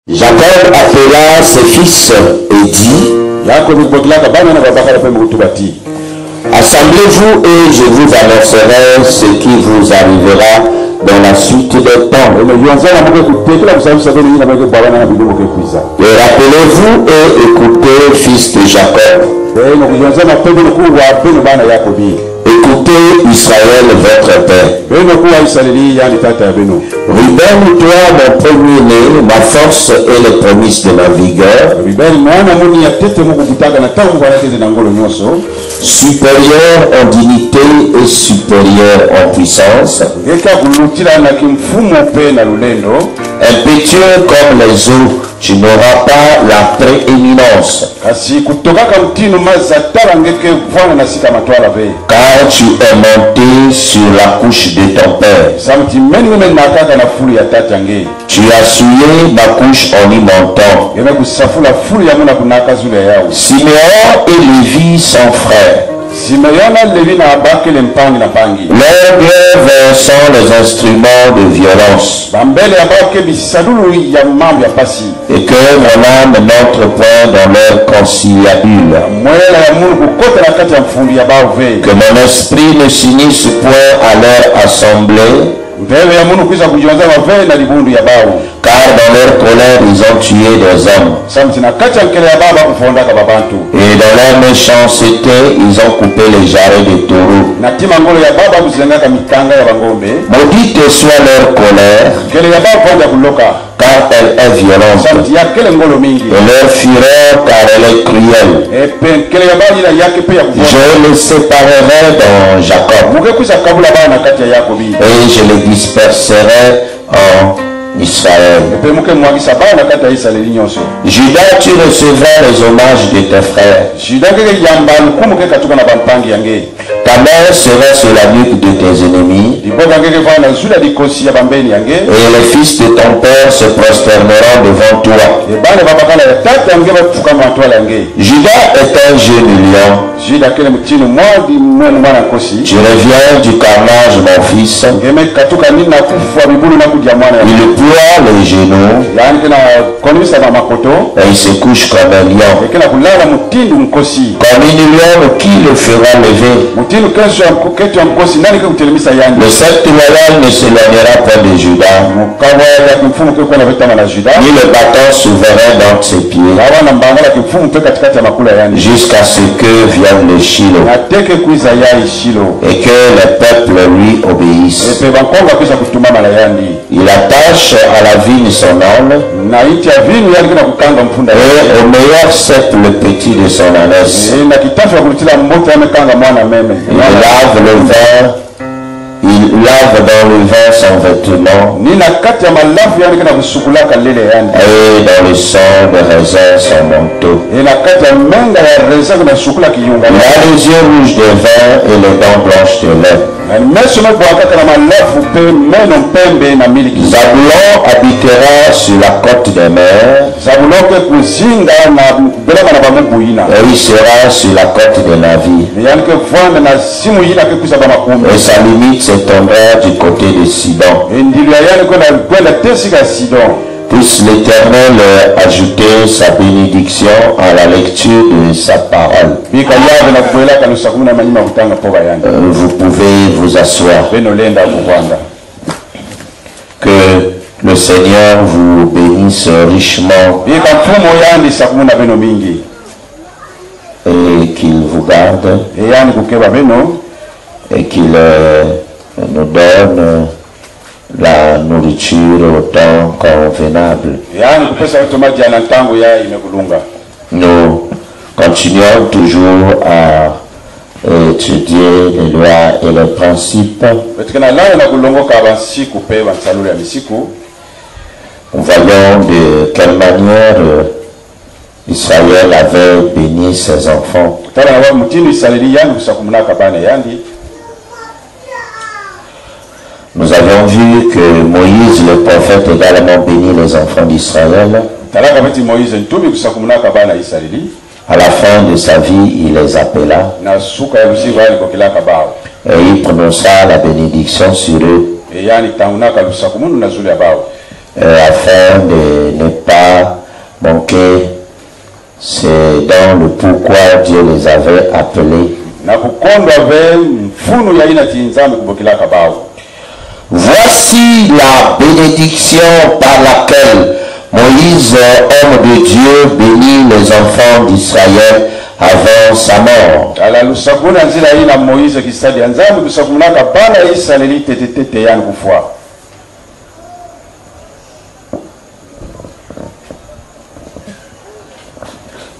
Jacob appela ses fils et dit, assemblez-vous et je vous annoncerai ce qui vous arrivera dans la suite des temps. Et rappelez-vous et écoutez, fils de Jacob. Écoutez Israël, votre père. Ruben, toi, mon premier-né, ma force et les prémices de ma vigueur, supérieur en dignité et supérieur en puissance, impétueux comme les eaux, tu n'auras pas la prééminence. Car tu es monté sur la couche de ton père. Tu as souillé ma couche en y montant. Siméon et Lévi sont frères. Leurs glaives sont les instruments de violence. Et que mon âme n'entre point dans leur conciliabule. Que mon esprit ne s'unisse point à leur assemblée. Car dans leur colère ils ont tué des hommes. Et dans leur méchanceté ils ont coupé les jarrets des taureaux. Maudite soit leur colère, car elle est violente. Et leur fureur, car elle est cruelle. Je les séparerai dans Jacob. Et je les disperserai en Israël. Judas, tu recevras les hommages de tes frères. Ta mère sera sur la nuque de tes ennemis. Et les fils de ton père se prosterneront devant toi. Judas est un jeune lion. Tu reviens du carnage, mon fils. Il ploie les genoux. Et il se couche comme un lion. Comme une lionne, qui le fera lever? Le sceptre royal ne s'éloignera pas de Judas, ni le bâton souverain dans ses pieds, jusqu'à ce que vienne le Shiloh, et que les peuples lui obéissent. Il attache à la vigne son âne, et au meilleur cep le petit de son ânesse. Il lave dans le vin son vêtement, et dans le sang de raisin son manteau. Il a les yeux rouges de vin et les dents blanches de lait. Zabulon habitera sur la côte des mers, et il sera sur la côte des navires. Et sa limite s'étendra du côté de Sidon. Puisse l'Éternel ajouter sa bénédiction à la lecture de sa parole. Vous pouvez vous asseoir. Que le Seigneur vous bénisse richement et qu'il vous garde et qu'il nous donne la nourriture au temps convenable. Nous continuons toujours à étudier les lois et les principes. Nous voyons de quelle manière Israël avait béni ses enfants. Nous avons vu que Moïse, le prophète, également bénit les enfants d'Israël. À la fin de sa vie, il les appela et il prononça la bénédiction sur eux, afin de ne pas que c'est dans le pourquoi Dieu les avait appelés. Voici la bénédiction par laquelle Moïse, homme de Dieu, bénit les enfants d'Israël avant sa mort.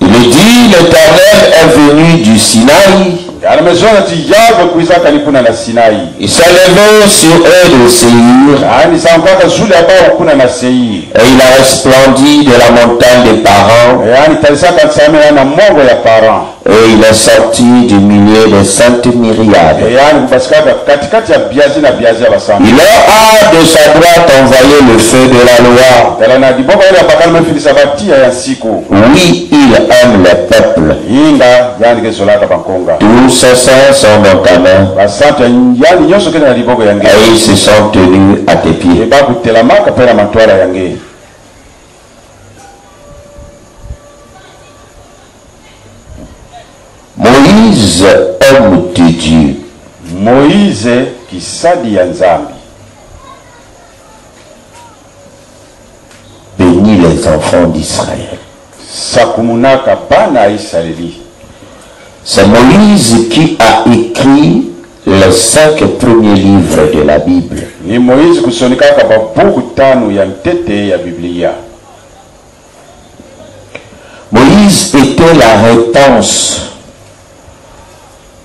Il dit, l'Éternel est venu du Sinaï. Il s'est levé sur eux de Séir. Et il a resplendi de la montagne des parents. Et il est sorti du milieu des saintes myriades. Il a de sa droite envoyé le feu de la loi. Oui, il aime les peuples. Tous ses saints sont dans ta main. Et ils se sont tenus à tes pieds. Moïse, homme de Dieu. Moïse qui sadi ya Nzambi. Bénis les enfants d'Israël. Sakumunaka bana Israeli. C'est Moïse qui a écrit les 5 premiers livres de la Bible. Ni Moïse kusonikaka babuku tano ya ntete ya Biblia. Moïse était la réponse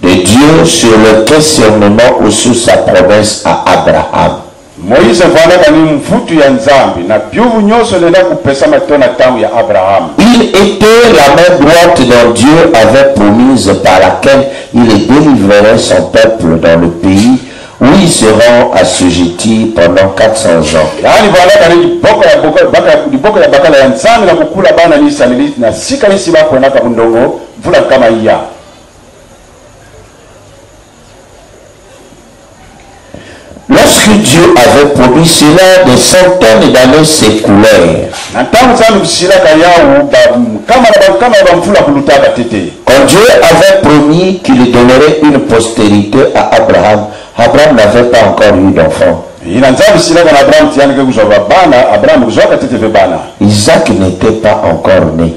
de Dieu sur le questionnement ou sur sa promesse à Abraham. Moïse vandaka ni mfutu ya Nzambi na byuvu nyoso lenda kupesa matona tamu ya Abraham. Il était la main droite dont Dieu avait promise par laquelle il délivrerait son peuple dans le pays où ils seront assujettis pendant 400 ans. Yani vandaka ni boko ya bakala ya Nzambi na kukula bana ni Israeli na sika nisi bako naka bundongo vula kama iya. Lorsque Dieu avait promis cela, des centaines d'années s'écoulèrent. Quand Dieu avait promis qu'il donnerait une postérité à Abraham, Abraham n'avait pas encore eu d'enfant. Isaac n'était pas encore né.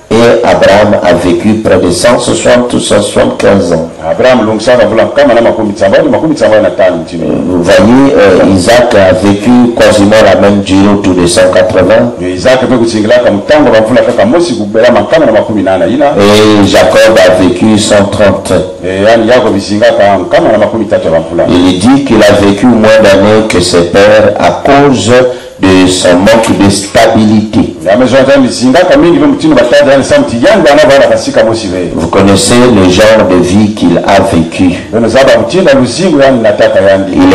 Et Abraham a vécu près de 160 ou 175 ans. Vous voyez, Isaac a vécu quasiment la même durée, autour de 180. Et Jacob a vécu 130. Il dit qu'il a vécu moins d'années que ses pères à cause de son manque de stabilité. Vous connaissez le genre de vie qu'il a vécu. Il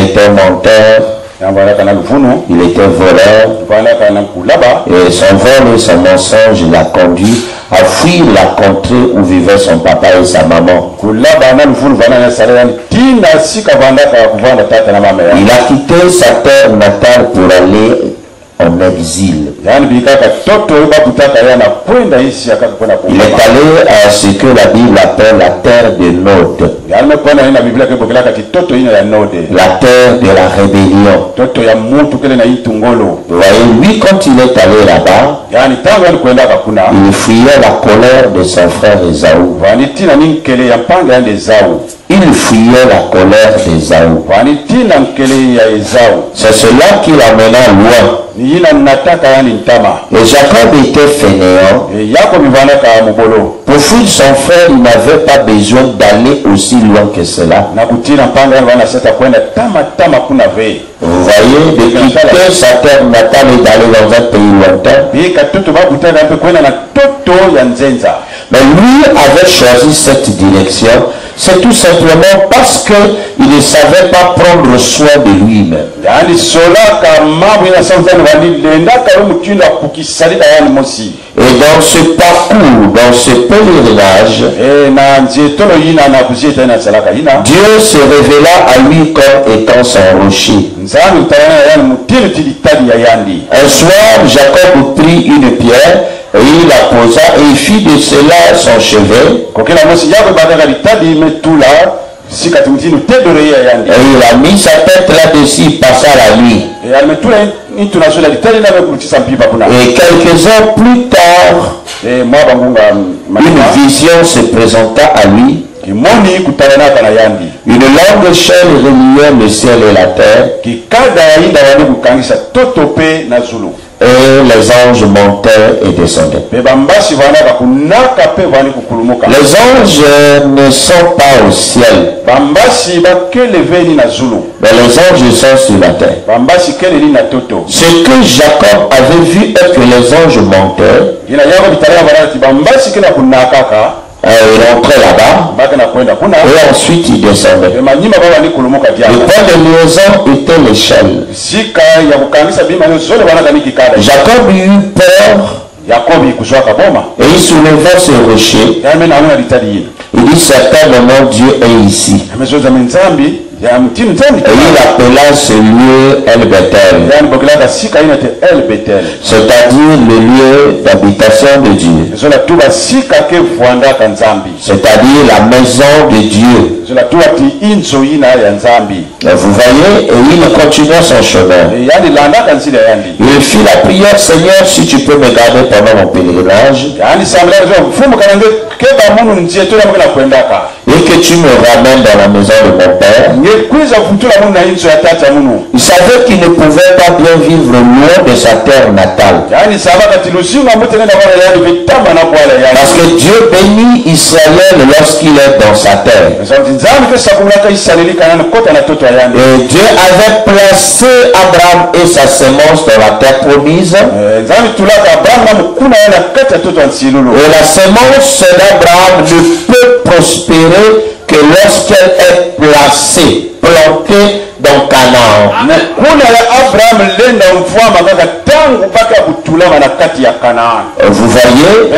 était menteur. Il était voleur. Et son vol et son mensonge l'a conduit à fuir la contrée où vivaient son papa et sa maman. Il a quitté sa terre natale pour aller en exil. Il est allé à ce que la Bible appelle la terre de Nod. La terre de la rébellion. Vous voyez, lui, quand il est allé là-bas, il fuyait la colère de son frère Ésaü. Il fuyait la colère d'Ésaü. C'est cela qui l'amena loin. Et Jacob était fainéant. Pour fuir son frère, il n'avait pas besoin d'aller aussi loin que cela. Vous voyez, de quitter sa terre natale et d'aller dans un pays lointain. Mais lui avait choisi cette direction, c'est tout simplement parce qu'il ne savait pas prendre soin de lui-même. Et dans ce parcours, dans ce pèlerinage, Dieu se révéla à lui comme étant son rocher. Un soir, Jacob prit une pierre et il la posa et il fit de cela son chevet. Et il a mis sa tête là-dessus, il passa la nuit. Et quelques heures plus tard, une vision se présenta à lui. Une longue chaîne reliait le ciel et la terre. Et les anges montaient et descendaient. Les anges ne sont pas au ciel, mais les anges sont sur la terre. Ce que Jacob avait vu est que les anges montaient. Il rentrait là-bas et ensuite il descendait. Le point de liaison était l'échelle. Jacob eut peur et il souleva ce rocher. Il dit certainement Dieu est ici. Et il appela ce lieu El-Bethel, c'est-à-dire le lieu d'habitation de Dieu, c'est-à-dire la maison de Dieu. Vous voyez, et il continua son chemin. Il fit la prière, Seigneur, si tu peux me garder pendant mon pèlerinage, et que tu me ramènes dans la maison de mon père. Il savait qu'il ne pouvait pas bien vivre loin de sa terre natale. Parce que Dieu bénit Israël lorsqu'il est dans sa terre. Et Dieu avait placé Abraham et sa sémence dans la terre promise. Et la sémence d'Abraham ne peut prospérer que lorsqu'elle est placée, plantée dans Canaan. Vous voyez?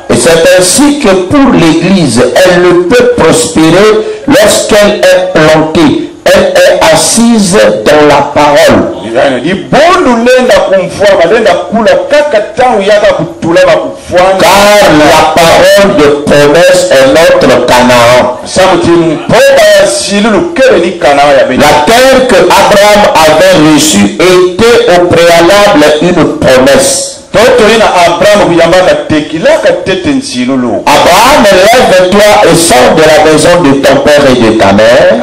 Et c'est ainsi que pour l'Église, elle ne peut prospérer lorsqu'elle est plantée. Elle est assise dans la parole. Car la parole de promesse est notre Canaan. La terre que Abraham avait reçue était au préalable une promesse. Abraham, lève-toi et sors de la maison de ton père et de ta mère.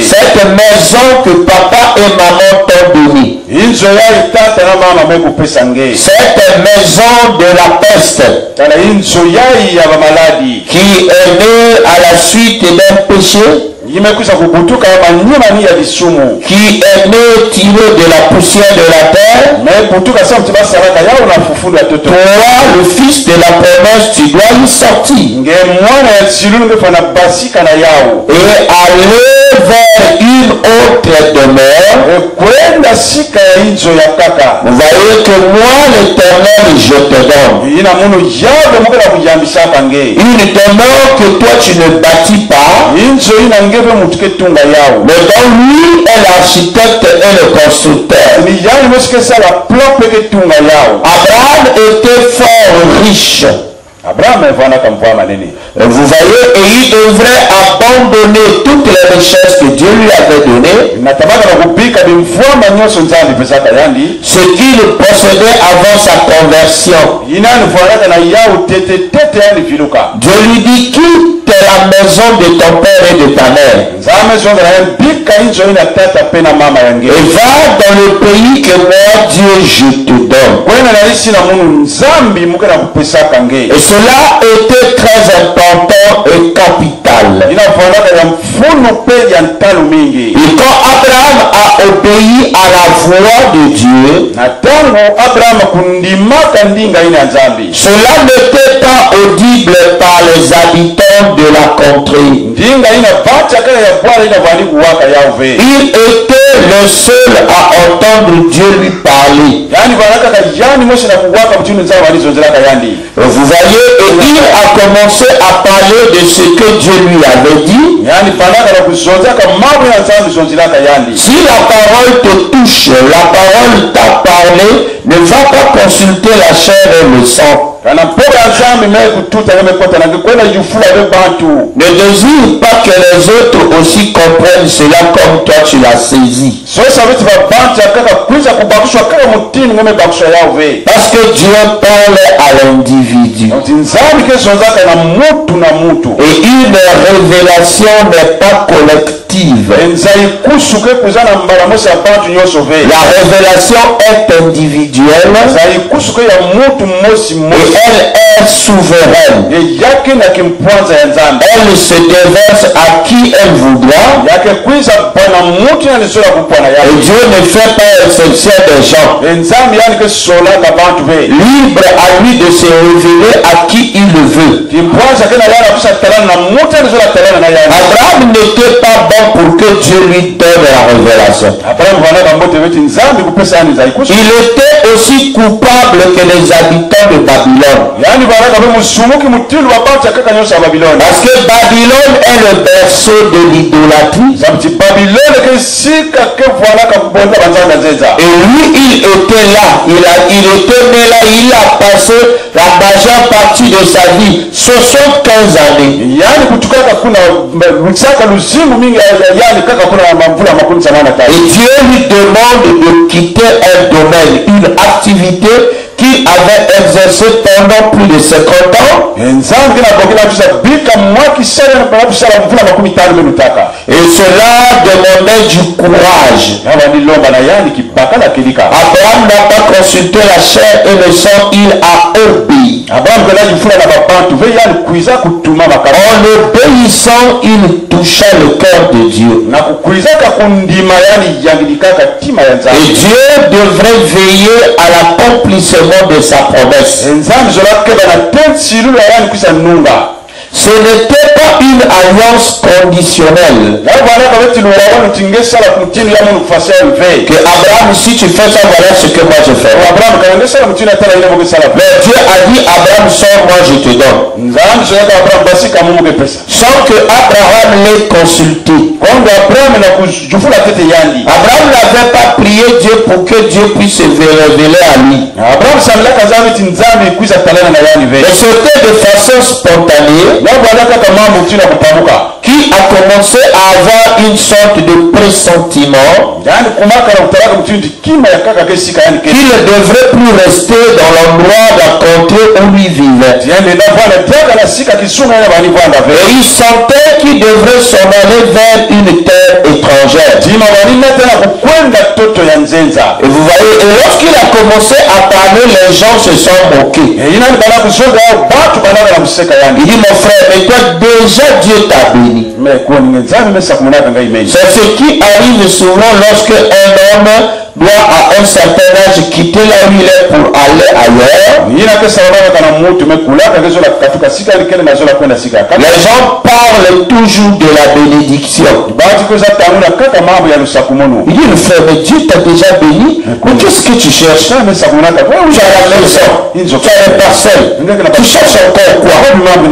Cette maison que papa et maman t'ont donnée. Cette maison de la peste qui est née à la suite d'un péché, qui est né tiré de la poussière de la terre. Toi, le fils de la promesse, tu dois y sortir et aller vers une autre demeure. Vous voyez que moi, l'Éternel, je te donne une demeure que toi tu ne bâtis pas, mais dont lui est l'architecte et le constructeur. Abraham était fort riche. Vous voyez, et il devrait abandonner toutes les richesses que Dieu lui avait données, ce qu'il possédait avant sa conversion. Dieu lui dit, quitte la maison de ton père et de ta mère et va dans le pays que moi Dieu je te donne. l'homme. Et cela était très important et capital. Et quand Abraham a obéi à la voix de Dieu, cela n'était pas audible par les habitants de la contrée. Il était le seul à entendre Dieu lui parler. Vous voyez, et il a commencé à parler de ce que Dieu lui avait dit. Si la parole te touche, la parole t'a parlé, ne va pas consulter la chair et le sang. Ne désire pas que les autres aussi comprennent cela comme toi tu l'as saisi. Parce que Dieu parle à l'individu. Et une révélation n'est pas collective. La révélation est individuelle. Et elle est souveraine. Elle se déverse à qui elle voudra. Et Dieu ne fait pas exception des gens. Libre à lui de se révéler à qui il le veut. Abraham n'était pas bon pour que Dieu lui donne la révélation. Il était aussi coupable que les habitants de Babylone. Parce que Babylone est le berceau de l'idolâtrie. Et lui, il était là. Il était né là. Il a passé la majeure partie de sa vie, 75 années. Et Dieu lui demande de quitter un domaine, une activité qu'il avait exercé pendant plus de 50 ans. Et cela demandait du courage. Abraham n'a pas consulté la chair et le sang, il a obéi. En obéissant, il toucha le cœur de Dieu. Et Dieu devrait veiller à l'accomplissement de sa promesse. Ce n'était pas une alliance conditionnelle. Que Abraham, si tu fais ça, voilà ce que moi je fais. Mais Dieu a dit, Abraham, sors, moi je te donne. Sans que Abraham l'ait consulté. Abraham n'avait pas prié Dieu pour que Dieu puisse se révéler à lui. Mais c'était de façon spontanée. Qui a commencé à avoir une sorte de pressentiment qu'il ne devrait plus rester dans l'endroit de la contrée où il vivait. Et il sentait qu'il devrait s'en aller vers une terre étrangère. Et vous voyez, et lorsqu'il a commencé à parler, les gens se sont moqués. Il dit, mon frère, mais toi déjà Dieu t'a béni. C'est ce qui arrive souvent lorsque un homme doit à un certain âge quitter là où il est pour aller ailleurs. Les gens parlent toujours de la bénédiction. Il dit, le frère, mais Dieu t'a déjà béni. Mais qu'est-ce que tu cherches? Tu as la maison, tu as les parcelles. Tu cherches encore quoi?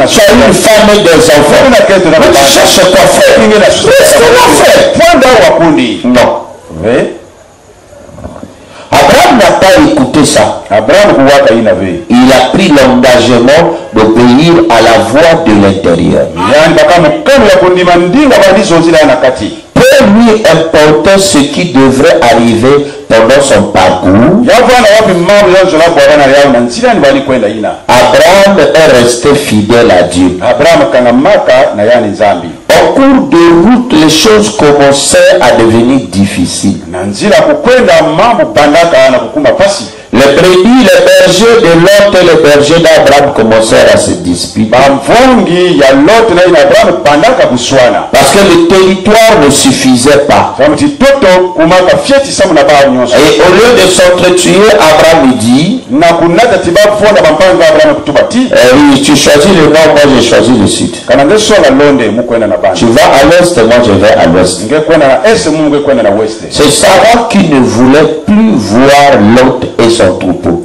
Tu as une femme et des enfants. Mais tu cherches quoi faire? Qu'est-ce qu'on a fait? Non. Abraham n'a pas écouté ça. Il a pris l'engagement d'obéir à la voix de l'intérieur. Peu lui importait ce qui devrait arriver pendant son parcours. Abraham est resté fidèle à Dieu. Au cours de route, les choses commençaient à devenir difficiles. Les brebis, les bergers de Lot et les bergers d'Abraham commencèrent à se disputer. Parce que le territoire ne suffisait pas. Et au lieu de s'entretuer, Abraham dit, oui, tu choisis le nord, moi j'ai choisi le sud. Tu vas à l'est, moi je vais à l'ouest. C'est Sarah qui ne voulait plus voir Lot et son troupeau.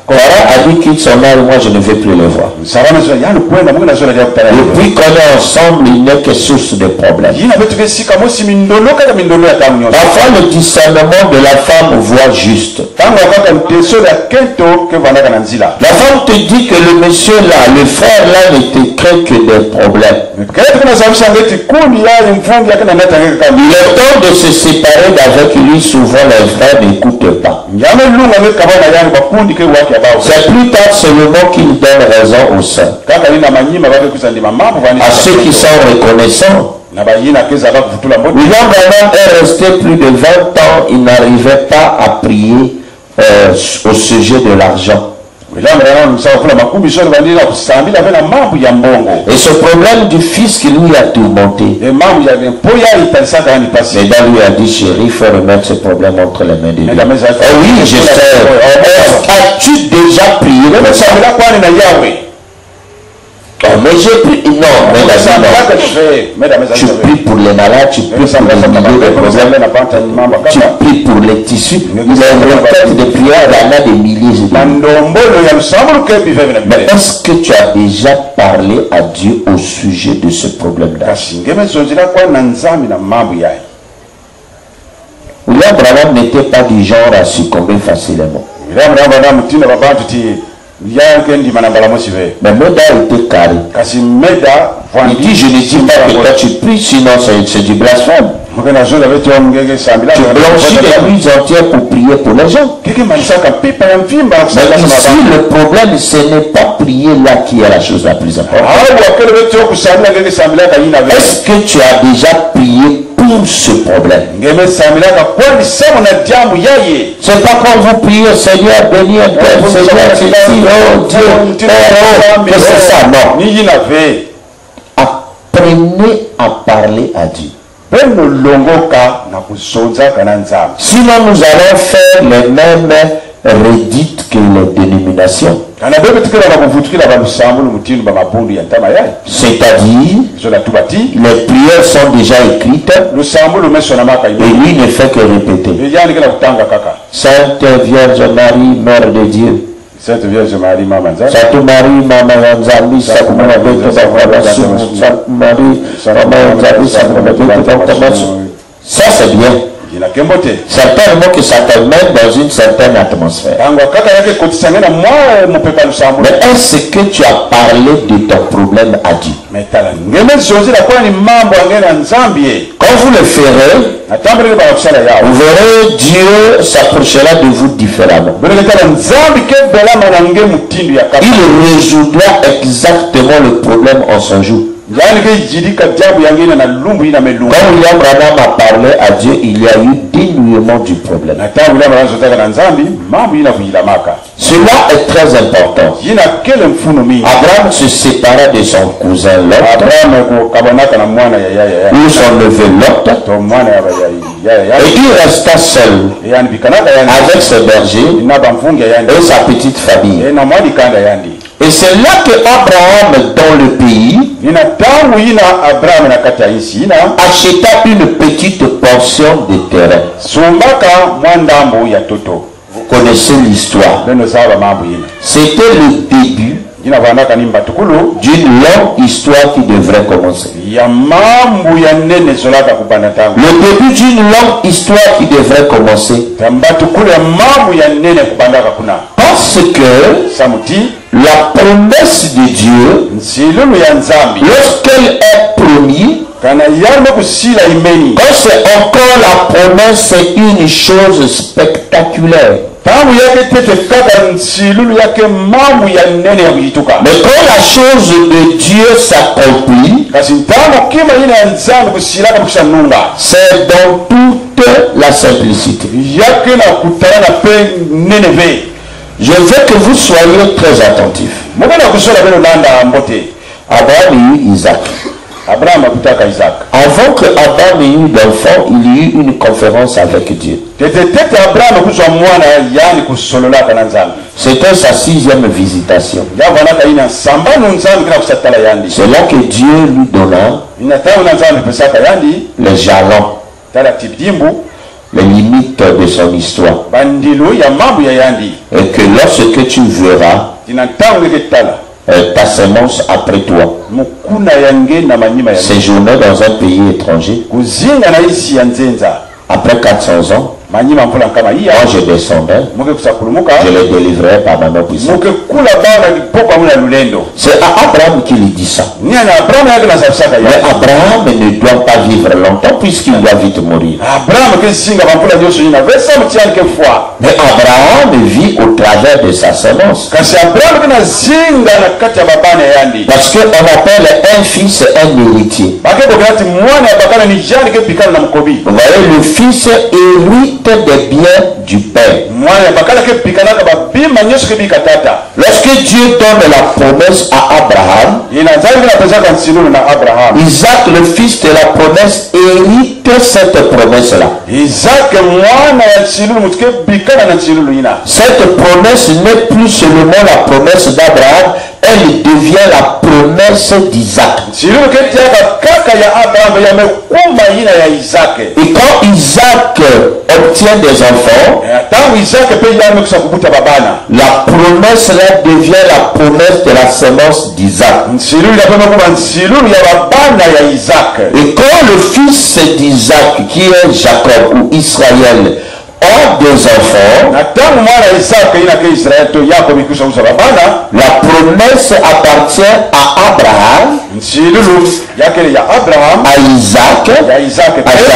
Sarah a dit quitte son mari, moi je ne veux plus le voir. Depuis qu'on est ensemble, il n'est que source de problèmes. Parfois le discernement de la femme voit juste. La femme te dit que le monsieur là, le frère là ne te crée que des problèmes. Il est temps de se séparer d'avec lui, souvent les frères n'écoutent pas. C'est plus tard seulement qu'il donne raison aux sœurs. À ceux qui sont reconnaissants. William Branham est resté plus de 20 ans, il n'arrivait pas à prier au sujet de l'argent. Et ce problème du fils qui lui a tourmenté. Mais Dan lui a dit, chérie, il faut remettre ce problème entre les mains de Dieu. Oh oui, je sais. As-tu déjà prié pour ça? Oh, mais j'ai prié. Non, tu pries pour les malades, tu pries pour les problèmes, tu pries pour les tissus. Il y a une requête de prière, il y en a des milliers. Mais est-ce que tu as déjà parlé à Dieu au sujet de ce problème-là? William Branham n'était pas du genre à succomber facilement. Mais Meda était carré. Il dit, je ne dis pas que toi tu pries, sinon c'est du blasphème. Tu blanchis des nuits entières pour prier pour les gens. Mais ici, le problème, ce n'est pas prier là qui est la chose la plus importante. Est-ce que tu as déjà prié pour ce problème? C'est pas quand vous priez, Seigneur, bénis un tel, Seigneur, c'est ici, oh Dieu, que c'est ça, non. Apprenez à parler à Dieu. Sinon nous allons faire les mêmes redites que les dénominations. C'est-à-dire, les prières sont déjà écrites et lui ne fait que répéter. Sainte Vierge Marie, Mère de Dieu. Sainte Vierge Marie, Maman Nzambi. Sainte Marie, Maman Nzambi, Sainte Marie, ça c'est bien. Certainement que ça te met dans une certaine atmosphère. Mais est-ce que tu as parlé de ton problème à Dieu? Quand vous le ferez, vous verrez Dieu s'approchera de vous différemment. Il résoudra exactement le problème en son jour. Quand William Branham a parlé à Dieu, il y a eu dénouement du problème. Cela est très important. Abraham se sépara de son cousin Lot, ou son neveu Lot, et il resta seul avec ses bergers et sa petite famille. Et c'est là que Abraham, dans le pays, acheta une petite portion de terrain. Vous connaissez l'histoire. C'était le début d'une longue histoire qui devrait commencer. Le début d'une longue histoire qui devrait commencer. Parce que la promesse de Dieu, lorsqu'elle est promise, quand c'est encore la promesse, c'est une chose spectaculaire. Mais quand la chose de Dieu s'accomplit, c'est dans toute la simplicité. yake na kutana na pe neneve. Je veux que vous soyez très attentifs. Mokana kusola beno landa mbote. Abraham et Isaac. Abraham akutaka Isaac. Avant que Abraham ait eu d'enfant, il y eut une conférence avec Dieu. Tete Abraham kuswa mwana yani kusolola kana nzambe. C'était sa 6e visitation. Yavanaka ina sambano nzambe kana kusatala yandi. C'est là que Dieu lui donna les jalons, les limites de son histoire. Et que lorsque tu verras ta semence après toi séjourner dans un pays étranger, après 400 ans, quand je descendrai, je les délivrerai par ma main puissante. C'est à Abraham qu'il dit ça. Mais Abraham ne doit pas vivre longtemps puisqu'il doit vite mourir. Mais Abraham vit au travers de sa semence. Parce qu'on appelle un fils un héritier. Vous voyez, le fils hérite des biens du père. Lorsque Dieu donne la promesse à Abraham, Isaac, le fils de la promesse, hérite cette promesse-là. Cette promesse n'est plus seulement la promesse d'Abraham, elle devient la promesse d'Isaac. Et quand Isaac obtient des enfants, la promesse là devient la promesse de la semence d'Isaac. Et quand le fils d'Isaac, qui est Jacob ou Israël, a des enfants, la promesse appartient à Abraham, à Isaac, à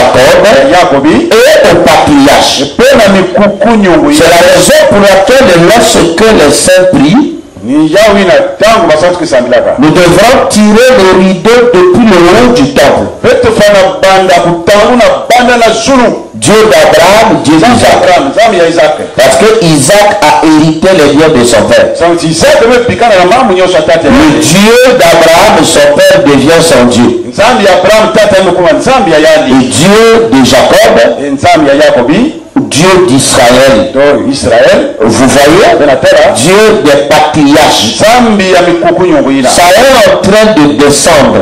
Jacob et au patriarche. C'est la raison pour laquelle lorsque les saints prient, nous devrons tirer le rideau depuis le haut du temple. Dieu d'Abraham, Dieu d'Isaac. Parce que Isaac a hérité les biens de son père. Le Dieu d'Abraham, son père, devient son Dieu. Et Dieu de Jacob, Dieu d'Israël. Vous voyez, Dieu des patriarches. Ça est en train de descendre.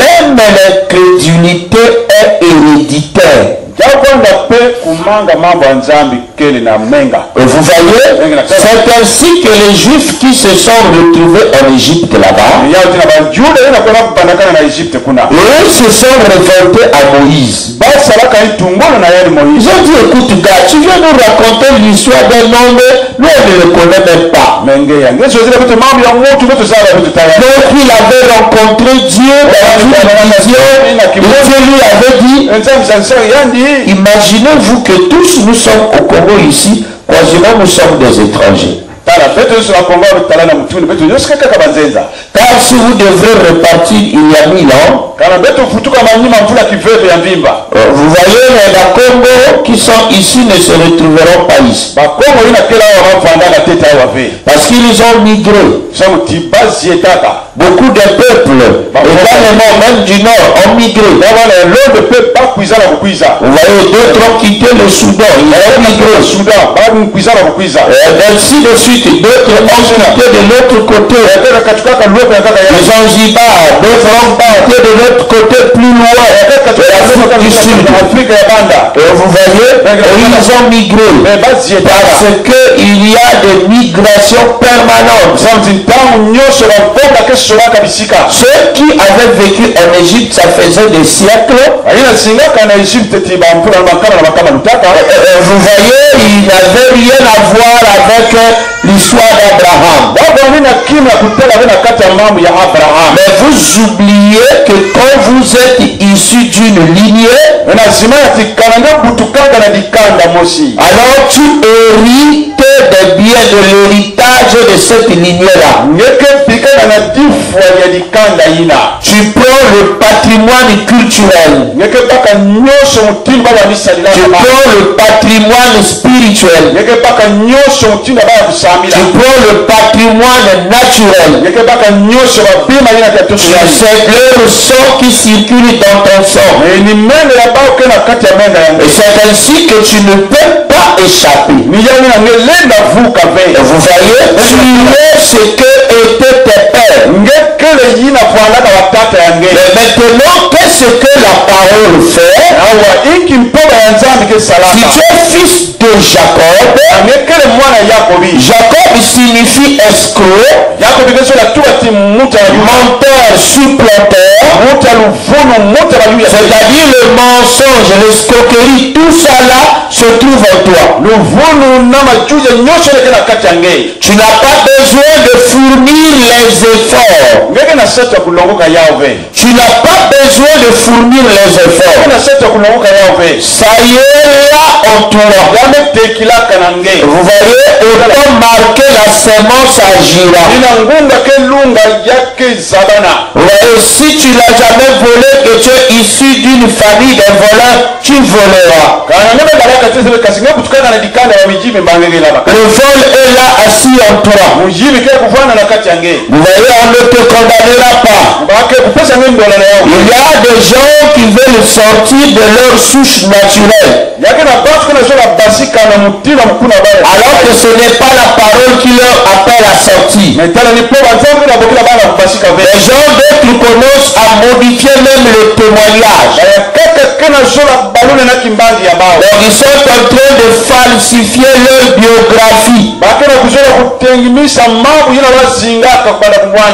Même l'incrédulité est héréditaire. Vous voyez, c'est ainsi que les Juifs qui se sont retrouvés en Égypte là-bas, eux se sont révoltés à Moïse. Ils ont dit, écoute gars, tu viens nous raconter l'histoire d'un homme, nous on ne le connaît même pas. Donc il avait rencontré Dieu dans une vision, et Dieu lui avait dit, imaginez-vous que tous nous sommes au Congo ici, quasiment nous sommes des étrangers. Car si vous devrez repartir il y a 1000 ans, vous voyez les Congo qui sont ici ne se retrouveront pas ici. Parce qu'ils ont migré. Beaucoup de peuples, également même du nord, ont migré. Vous voyez, d'autres ont quitté le Soudan, ils ont migré. Ainsi de suite, d'autres ont quitté de l'autre côté. Les Zanzibar, d'autres ont quitté de l'autre côté plus loin, l'Afrique du Sud. Vous voyez, ils ont migré parce qu'il y a des migrations permanentes. Ceux qui avaient vécu en Égypte, ça faisait des siècles. Vous voyez, il n'avait rien à voir avec l'histoire d'Abraham. Mais vous oubliez que quand vous êtes issu d'une lignée, alors tu hérites des biens de l'héritage étage de cette lignée-là. Tu prends le patrimoine culturel. Tu prends le patrimoine spirituel. Tu prends le patrimoine naturel. C'est le sang qui circule dans ton sang. Et c'est ainsi que tu ne peux pas échapper. Et vous voyez, tu es ce que étaient tes pères. Mais maintenant, qu'est-ce que la parole fait? Si tu es fils de Jacob, Jacob signifie escroc, menteur, supplanteur, c'est-à-dire le mensonge, l'escroquerie, tout ça là se trouve en toi. Tu n'as pas besoin de fournir les efforts. Tu n'as pas besoin de fournir les efforts. Ça y est là en toi. Vous voyez, autant marquer la sémence agira. Vous voyez, si tu n'as jamais volé, que tu es issu d'une famille de voleurs, tu voleras. Le vol est là assis en toi. Vous voyez, on ne te condamnera pas. Il y a des gens qui veulent sortir de leur souche naturelle. Alors que ce n'est pas la parole qui leur appelle à sortir. Les gens d'autres commencent à modifier même le témoignage. Donc ils sont en train de falsifier leur biographie.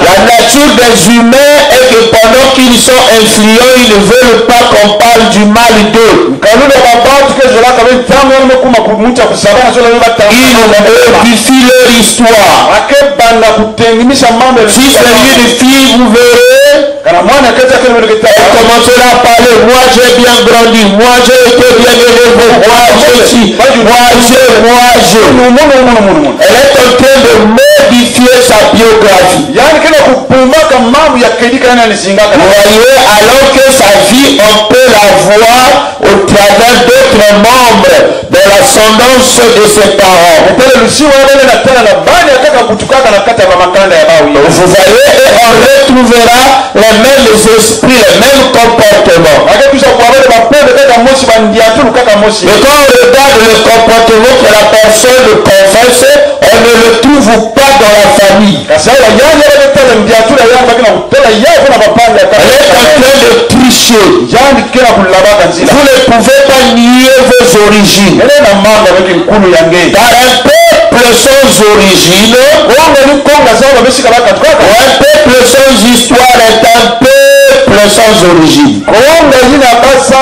La nature des humains est que pendant qu'ils sont influents, ils ne veulent pas qu'on parle du mal d'eux. Ils modifient leur histoire. Si c'est une fille, vous verrez, elle commencera à parler. Moi j'ai bien grandi, moi j'ai été bien élevé, moi je suis, elle est en train de modifier sa biographie. Vous voyez, alors que sa vie, on peut la voir au travers d'autres membres de l'ascendance de ses parents. Vous voyez, et on retrouvera les mêmes esprits, les mêmes comportements. Mais quand on regarde le comportement que la personne confesse, on ne le trouve pas dans la famille. Elle est en train de tricher. Vous ne pouvez pas nier vos origines. Car un peuple sans origine, ou un peuple sans histoire est un peuple sans origine. C'est un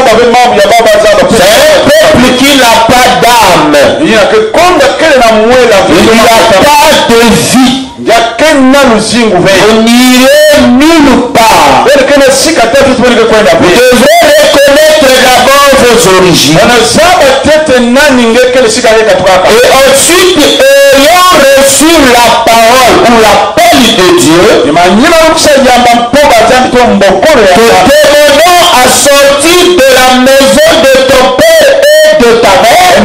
peuple qui n'a pas d'âme. Il n'y a pas de vie. Vous n'irez nulle part. Vous devrez reconnaître d'abord vos origines. Et ensuite, ayant reçu la parole ou l'appel de Dieu, te demandons à sortir de la maison de ton père et de ta mère.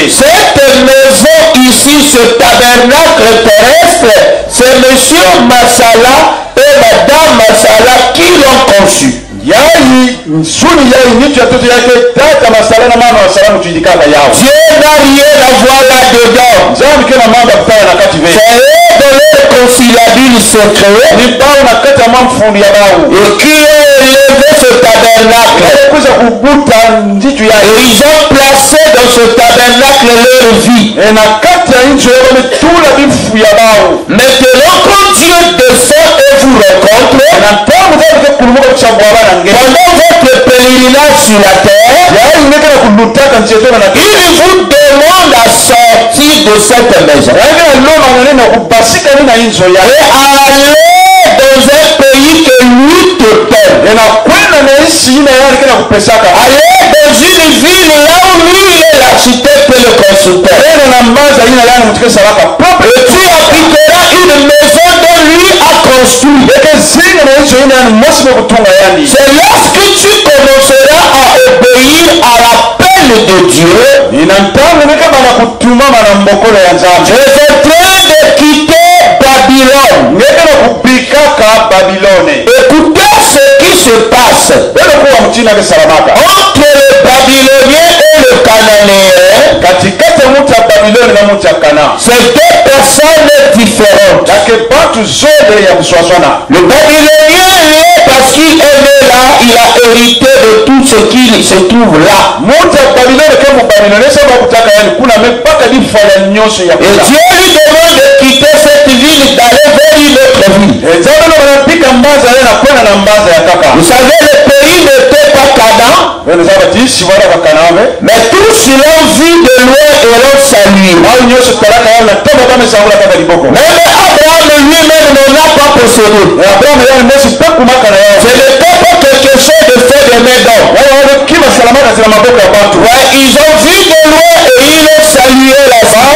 Cette maison ici, ce tabernacle terrestre, c'est monsieur Masala et madame Masala qui l'ont conçu. Dieu n'a rien à voir là-dedans. C'est dans le conciliabule secret et qui a élevé ce tabernacle. Et ils ont placé dans ce tabernacle leur vie. Maintenant, quand Dieu descend et vous rencontre, pendant votre pèlerinage sur la terre, il vous demande à sortir de cette maison et aller dans un pays que lui te donne. Aller dans une ville là où lui est l'architecte et le constructeur. super. Et tu habiteras une maison dont lui a construit. C'est lorsque tu commenceras à obéir à l'appel de Dieu. Je suis en train de quitter Babylone. Écoutez ce qui se passe entre le Babylonien et le Cananéen. C'est deux personnes différentes. Le Babylonien est parce qu'il est né là, il a hérité de tout ce qui se trouve là. Et Dieu lui demande de quitter cette ville, d'aller vers une autre ville. Vous savez, le pays n'était pas Canaan, mais tous l'ont vu de loin et l'ont salué. Même Abraham lui-même n'en a pas possédé. Ce n'était pas quelque chose de fait de main d'homme. Ils ont vu de loin et ils ont salué là-bas.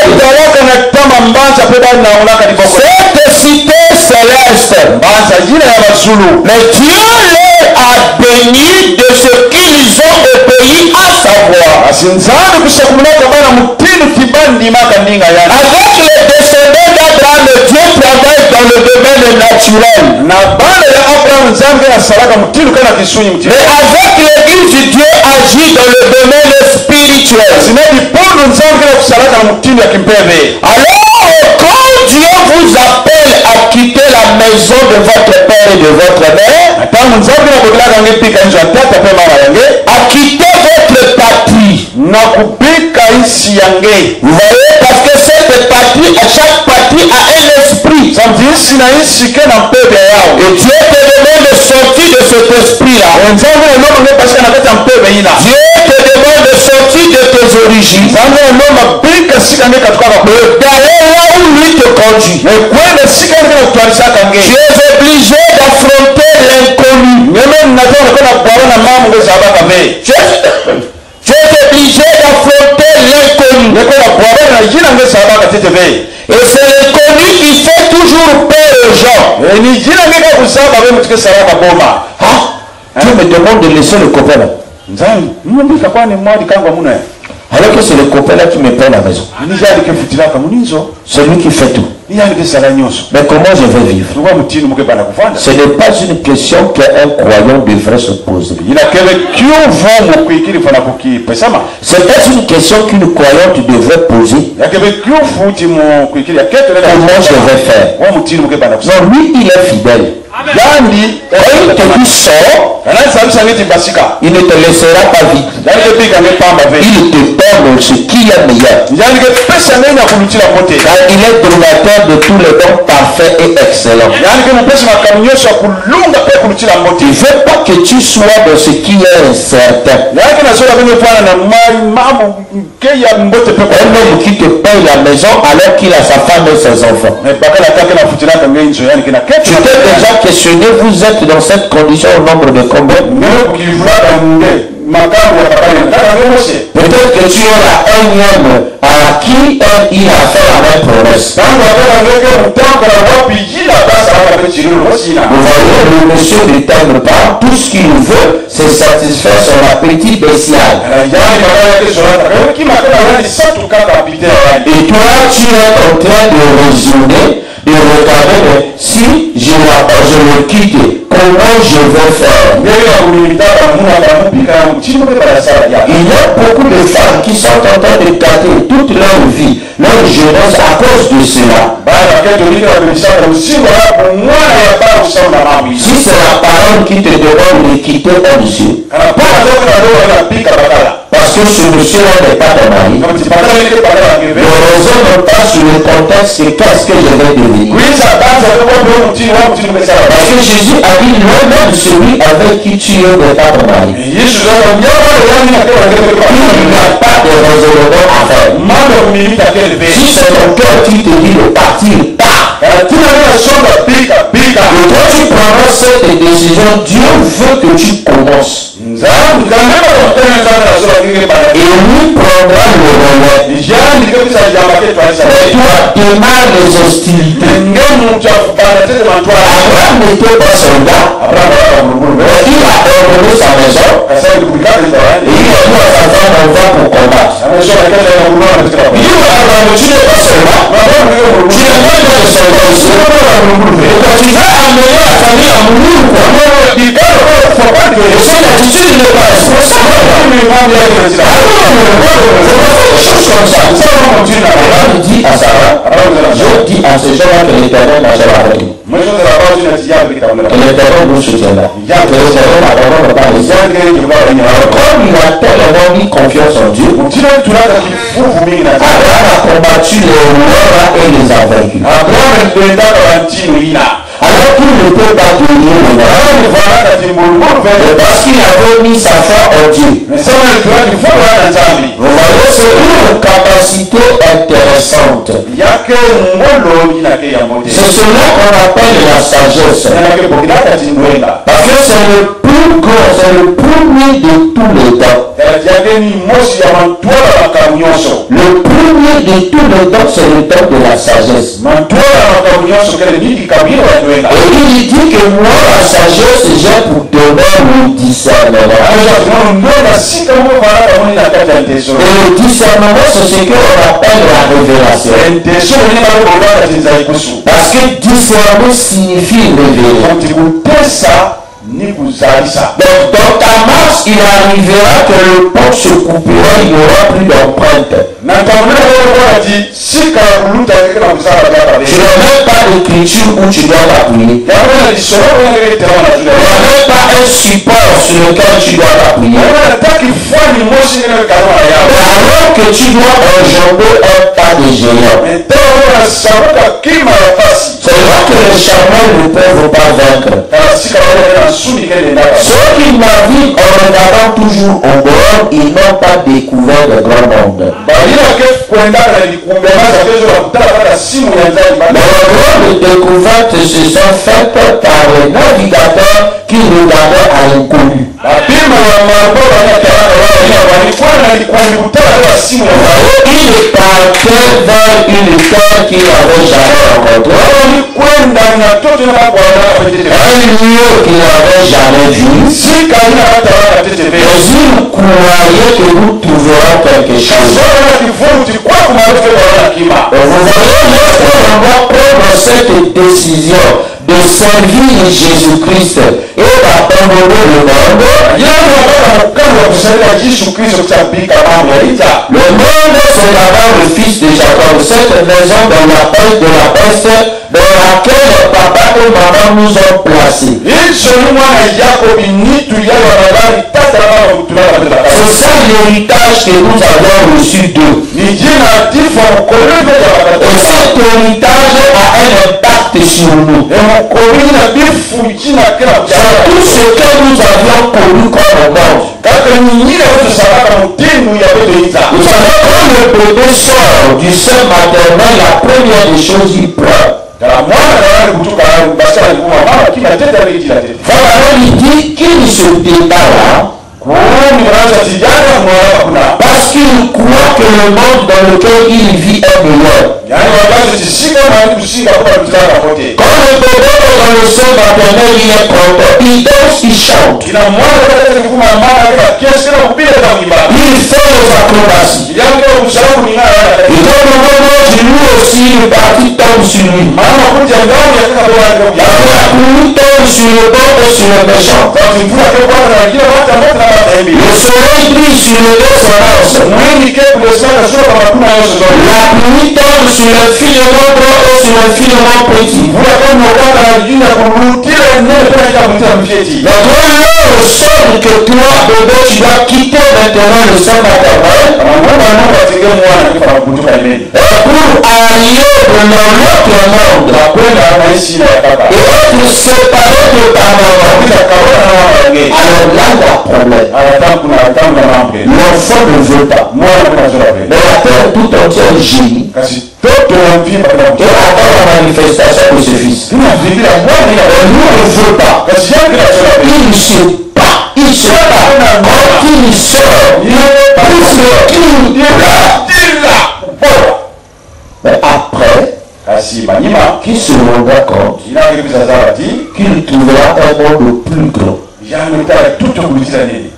Cette cité céleste. Mais Dieu les a bénis de ce qu'ils ont obéi à savoir. Avec les descendants d'Abraham, Dieu travaille dans le domaine naturel. Mais avec l'église, Dieu agit dans le domaine spirituel. Alors, quand Dieu vous appelle à quitter la maison de votre père et de votre mère, à quitter votre patrie, vous voyez, parce que cette patrie, chaque patrie a un esprit. Et Dieu te demande de sortir de cet esprit-là. Dieu te demande de sortir de tes origines. D'aller là où lui te conduit. Tu es obligé d'affronter l'inconnu. Tu es obligé d'affronter l'inconnu. Et c'est l'inconnu qui fait toujours peur aux gens. Dieu me demande de laisser le copain là. Alors que c'est le copain là qui me paie la maison. C'est lui qui fait tout. Mais comment je vais vivre? Ce n'est pas une question qu'un croyant devrait se poser. C'est une question qu'une croyante devrait poser. Comment je vais faire? Non, lui, il est fidèle. Quand il te dit sors, il ne te laissera pas vite. Il te donne ce qui est meilleur. Car il est donateur de tous les dons parfaits et excellents. Il ne veut pas que tu sois dans ce qui est incertain. Un homme qui te paye la maison alors qu'il a sa femme et ses enfants. Tu t'es déjà questionné, vous êtes dans cette condition au nombre de combien? Peut-être que tu es la énième à qui il a fait la même promesse. Vous voyez, le monsieur ne t'aime pas. Tout ce qu'il veut, c'est satisfaire son appétit bestial. Et toi, tu es en train de raisonner, de regarder si je le quitte, comment je vais faire? Il y a beaucoup de femmes qui sont en train de gâter toute leur vie, leur jeunesse à cause de cela. Si c'est la parole qui te demande de quitter ton monsieur, parce que ce monsieur-là n'est pas ton mari, ne raisonne pas sur le contexte et qu'est-ce que je vais devenir. Parce que Jésus a dit lui-même celui avec qui tu es n'est pas ton mari. Il n'y a pas de raisonnement à faire. Si c'est ton cœur qui te dit de partir, pars. Et toi tu prendras cette décision. Dieu veut que tu commences. lui prendra le relais. Et toi démarre les hostilités. Abraham n'était pas soldat. Il a ordonné sa maison. Et il a dit à sa femme, on va pour combattre. Il dit à Abraham, tu n'es pas soldat. Tu n'es pas de soldat aussi. Et quand tu vas amener la famille à mourir ou quoi? Et son attitude n'est pas responsable. Abraham dit à Sarah, je dis à ces gens-là que l'Éternel marchera avec nous. Que l'Éternel nous soutiendra. Que l'Éternel n'abandonne pas les hommes. Comme il a tellement mis confiance en Dieu, Abraham a combattu les rois et les a vaincus. Alors qu'il ne peut pas gagner le roi, parce qu'il avait mis sa foi en Dieu. Vous voyez, c'est une capacité intéressante. C'est cela qu'on appelle la sagesse. Parce que c'est le plus grand, c'est le premier de tous les temps. Le premier de tous les temps, c'est le temps de la sagesse. Et il dit que moi, la sagesse, j'ai pour donner le discernement. Et le discernement, c'est ce qu'on appelle la révélation. Parce que discerner signifie révéler. Donc dans ta marche, il arrivera que le pont se coupera, il n'y aura plus d'empreinte. Tu n'as même pas d'écriture où tu dois t'appuyer. Tu n'as même pas un support sur lequel tu dois t'appuyer. Alors que tu dois enjamber un tas de géants. C'est là que les charmants ne peuvent pas vaincre. Ceux qui naviguent en regardant toujours au bord, ils n'ont pas découvert le grand monde. Les grandes découvertes se sont faites par les navigateurs qui regardaient à l'inconnu. Il partait vers une terre qu'il n'avait jamais rencontrée. Un lieu qu'il n'avait jamais vu. Mais il croyait que nous trouverons quelque chose. Vous voyez, lorsqu'on va prendre cette décision de servir Jésus-Christ et d'abandonner le monde, le monde, c'est d'abord le fils de Jacob, cette maison de la peste dans laquelle papa et maman nous ont placés. C'est ça l'héritage que nous avons reçu d'eux. Et cet héritage a un impact sur nous. Tout ce que nous avions connu comme monde. Vous savez, quand le bébé sort du sein maternel, la première des choses, il pleure. Pharaon lui dit qu'il se débat là. Parce qu'il croit que le monde dans lequel il vit est meilleur. Quand le bébé est dans le sein maternel, il est content, il danse, il chante. Il fait les acrobaties. Et quand le moment où lui aussi, le parti tombe sur lui. La pluie tombe sur le bon et sur le méchant. Le soleil brille sur le deux sonances. La pluie tombe sur le finement gros et sur le filement petit. Mais quand l'heure sonne que toi, bébé, tu dois quitter maintenant le sein maternel pour aller dans l'autre monde et être séparé de ta maman. Alors là, il y a problème. L'enfant ne veut pas. Mais la terre tout entière génie. Et attend la manifestation de ce fils. Il ne veut pas. Il se bat. Quand il sort, il qui se rendra compte qu'il trouvera un monde plus grand,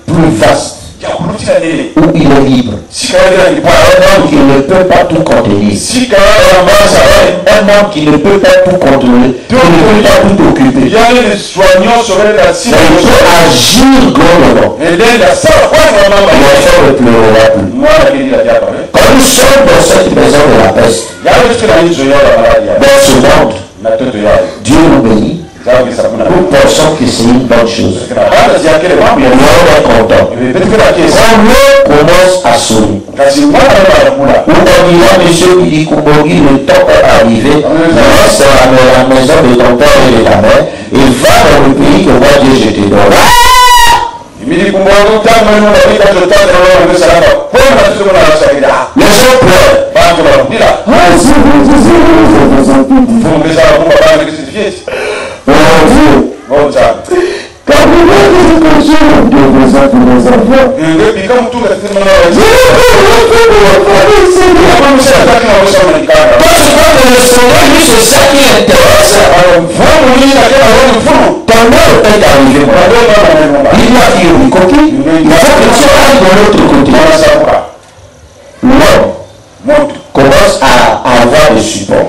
plus vaste, où il est libre. Un monde qui ne peut pas tout contenir. Un monde qui ne peut pas tout contrôler, qui ne peut pas tout occuper. Mais il peut agir grandement. L'enfant ne pleurera plus. Quand nous sommes dans cette maison de la peste, dans ce monde, Dieu nous bénit. Nous pensons que c'est une bonne chose. Mais on est content. Quand l'eau commence à sonner, ou on dira, monsieur Billy Kumbogi, le temps est arrivé, reste à la maison de ton père et de ta mère, et va dans le pays que moi Dieu je te donne. Les gens quand vous voyez que je de vos enfants, c'est ça qui intéresse. Ton heure est arrivée. Il y a qui est coquille. Il faut que tu ailles de l'autre côté. L'homme commence à avoir le support.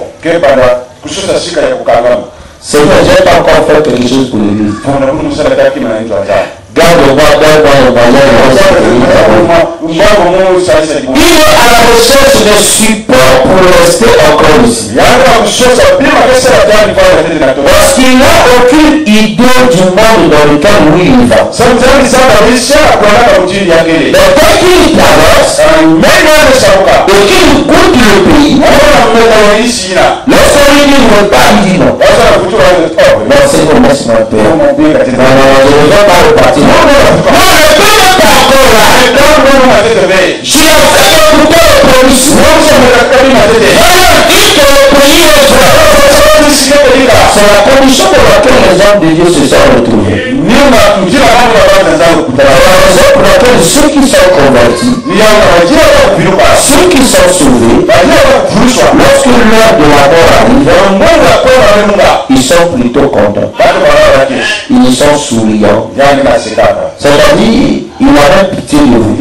Seigneur, je n'ai pas encore fait quelque chose pour l'église. Garde-moi, donne-moi il est à la recherche de support pour rester encore ici. Parce qu'il n'a aucune idée du monde dans lequel il va. Mais dès qu'il traverse, et qu'il goûte le pays, lorsqu'on lui dit ne veut pas, il dit non. Non, Seigneur, laisse mon père. Non, je ne vais pas repartir. Non, le pays n'est pas encore là. Je l'ai fait écouter le police. Dit que le pays est vrai. C'est la condition pour laquelle les hommes de Dieu se sont retrouvés. La raison pour laquelle ceux qui sont convertis, ceux qui sont sauvés, lorsque l'heure de la mort arrive, ils sont plutôt contents. Ils sont souriants. C'est-à-dire, il a même pitié de vous.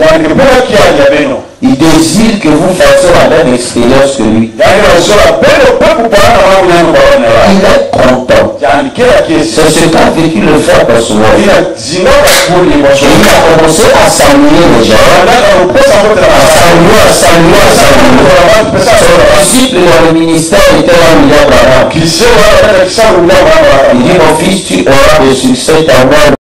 Il désire que vous fassiez la même expérience que lui. Il est content. C'est ce qu'a vécu le frère Bossuet. Il a commencé à saluer les gens. À saluer. Son disciple dans le ministère était là où il y a. Il dit, mon fils, tu auras de succès, ta mère.